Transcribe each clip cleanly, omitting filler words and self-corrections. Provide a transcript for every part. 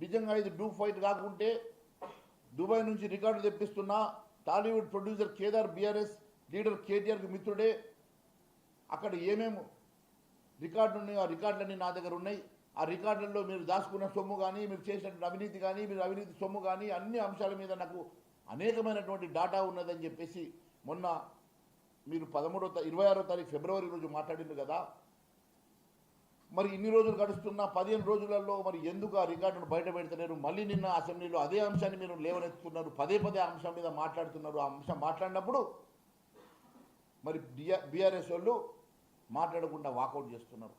నిజంగా ఇది డూ ఫైట్ కాకుంటే దుబాయ్ నుంచి రికార్డు తెప్పిస్తున్న Tollywood producer Kedar BRS leader కేటీఆర్కి మిత్రుడే. అక్కడ ఏమేమి రికార్డులు ఉన్నాయో ఆ రికార్డులన్నీ నా దగ్గర ఉన్నాయి. ఆ రికార్డులలో మీరు దాచుకున్న సొమ్ము కానీ, మీరు చేసినటువంటి అవినీతి కానీ, మీరు అవినీతి సొమ్ము కానీ, అన్ని అంశాల మీద నాకు అనేకమైనటువంటి డాటా ఉన్నదని చెప్పేసి మొన్న మీరు 26వ తారీఖు ఫిబ్రవరి రోజు మాట్లాడింది కదా. మరి ఇన్ని రోజులు గడుస్తున్న 15 రోజులలో మరి ఎందుకు ఆ రికార్డును బయట పెడతలేరు? మళ్ళీ నిన్న అసెంబ్లీలో అదే అంశాన్ని మీరు లేవనెత్తుతున్నారు, పదే పదే అంశం మీద మాట్లాడుతున్నారు. ఆ అంశం మాట్లాడినప్పుడు మరి బీఆర్ఎస్ వాళ్ళు మాట్లాడకుండా వాకౌట్ చేస్తున్నారు.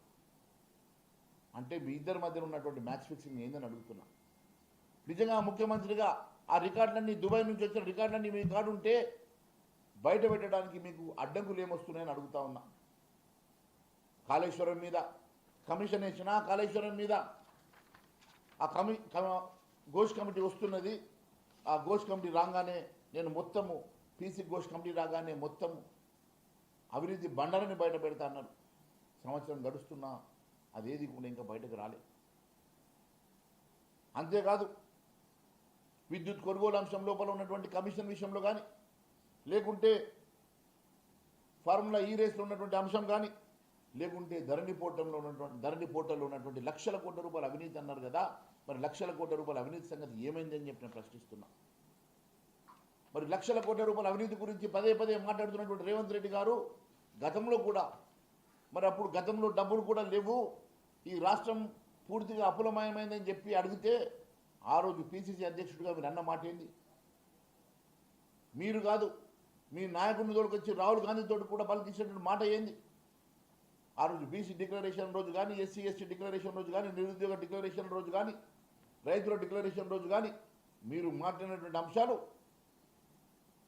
అంటే మీ ఇద్దరి మధ్యన ఉన్నటువంటి మ్యాచ్ ఫిక్సింగ్ ఏందని అడుగుతున్నా. నిజంగా ముఖ్యమంత్రిగా ఆ రికార్డులన్నీ దుబాయ్ నుంచి వచ్చిన రికార్డులన్నీ మీ కాడు ఉంటే బయట పెట్టడానికి మీకు అడ్డంకులు ఏమొస్తున్నాయని అడుగుతా ఉన్నా. కాళేశ్వరం మీద కమిషన్ వేసినా, కాళేశ్వరం మీద ఆ ఘోష్ కమిటీ వస్తున్నది. ఆ ఘోష్ కమిటీ రాగానే నేను మొత్తము పీసీ ఘోష్ కమిటీ రాగానే మొత్తము అవినీతి బండారని బయట పెడతా అన్నారు. సంవత్సరం గడుస్తున్నా అదేది కూడా ఇంకా బయటకు రాలే. అంతేకాదు విద్యుత్ కొనుగోలు అంశం లోపల ఉన్నటువంటి కమిషన్ విషయంలో కానీ, లేకుంటే ఫార్ములా ఈ రేస్లో ఉన్నటువంటి అంశం కానీ, లేకుంటే ధరణి పోర్టల్లో ఉన్నటువంటి లక్షల కోట్ల రూపాయల అవినీతి అన్నారు కదా. మరి లక్షల కోట్ల రూపాయల అవినీతి సంగతి ఏమైంది అని చెప్పి నేను ప్రశ్నిస్తున్నా. మరి లక్షల కోట్ల రూపాయల అవినీతి గురించి పదే పదే మాట్లాడుతున్నటువంటి రేవంత్ రెడ్డి గారు గతంలో కూడా మరి అప్పుడు గతంలో డబ్బులు కూడా లేవు, ఈ రాష్ట్రం పూర్తిగా అప్పులమయమైందని చెప్పి అడిగితే ఆ రోజు పిసిసి అధ్యక్షుడిగా మీరు అన్న మాట ఏంది? మీరు కాదు, మీ నాయకుడిని తోడుకొచ్చి రాహుల్ గాంధీతో కూడా పలికించినటువంటి మాట ఏంది? ఆ రోజు బీసీ డిక్లరేషన్ రోజు కానీ, ఎస్సీ ఎస్టీ డిక్లరేషన్ రోజు కానీ, నిరుద్యోగ డిక్లరేషన్ రోజు కానీ, రైతుల డిక్లరేషన్ రోజు కానీ మీరు మాట్లాడినటువంటి అంశాలు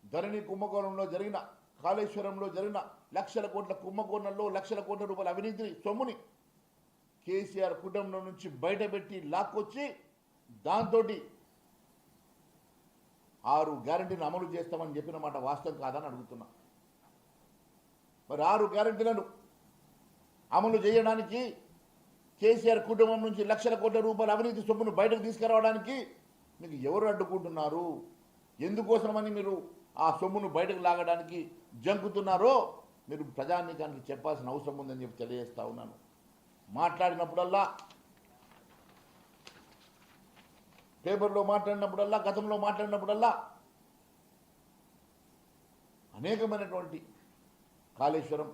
ధరణి కుంభకోణంలో జరిగిన, కాళేశ్వరంలో జరిగిన లక్షల కోట్ల కుంభకోణంలో లక్షల కోట్ల రూపాయల అవినీతి సొమ్ముని కేసీఆర్ కుటుంబం నుంచి బయటపెట్టి లాక్కొచ్చి దాంతో 6 గ్యారెంటీలను అమలు చేస్తామని చెప్పిన మాట వాస్తవం కాదని అడుగుతున్నా. మరి 6 గ్యారెంటీలను అమలు చేయడానికి కేసీఆర్ కుటుంబం నుంచి లక్షల కోట్ల రూపాయల అవినీతి సొమ్మును బయటకు తీసుకురావడానికి మీకు ఎవరు అడ్డుకుంటున్నారు? ఎందుకోసమని మీరు ఆ సొమ్మును బయటకు లాగడానికి జంకుతున్నారో మీరు ప్రజానీకానికి చెప్పాల్సిన అవసరం ఉందని చెప్పి తెలియజేస్తా ఉన్నాను. మాట్లాడినప్పుడల్లా, పేపర్లో మాట్లాడినప్పుడల్లా, గతంలో మాట్లాడినప్పుడల్లా అనేకమైనటువంటి కాళేశ్వరం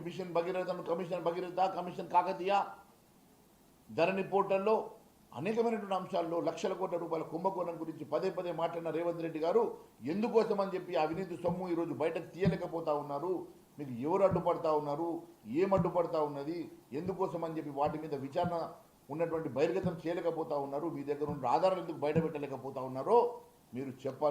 మిషన్ భగీరథ, కమిషన్ కాకతీయ, ధరణి పోర్టల్లో అనేకమైనటువంటి అంశాల్లో లక్షల కోట్ల రూపాయల కుంభకోణం గురించి పదే పదే మాట్లాడిన రేవంత్ రెడ్డి గారు ఎందుకోసమని చెప్పి అవినీతి సొమ్ము ఈరోజు బయటకు తీయలేకపోతా ఉన్నారు? మీకు ఎవరు అడ్డుపడతా ఉన్నారు? ఏం అడ్డుపడతా ఉన్నది? ఎందుకోసమని చెప్పి వాటి మీద విచారణ ఉన్నటువంటి బహిర్గతం చేయలేకపోతా ఉన్నారు? మీ దగ్గర ఉన్న ఆధారాలు ఎందుకు బయట పెట్టలేకపోతా ఉన్నారో మీరు చెప్పాలి.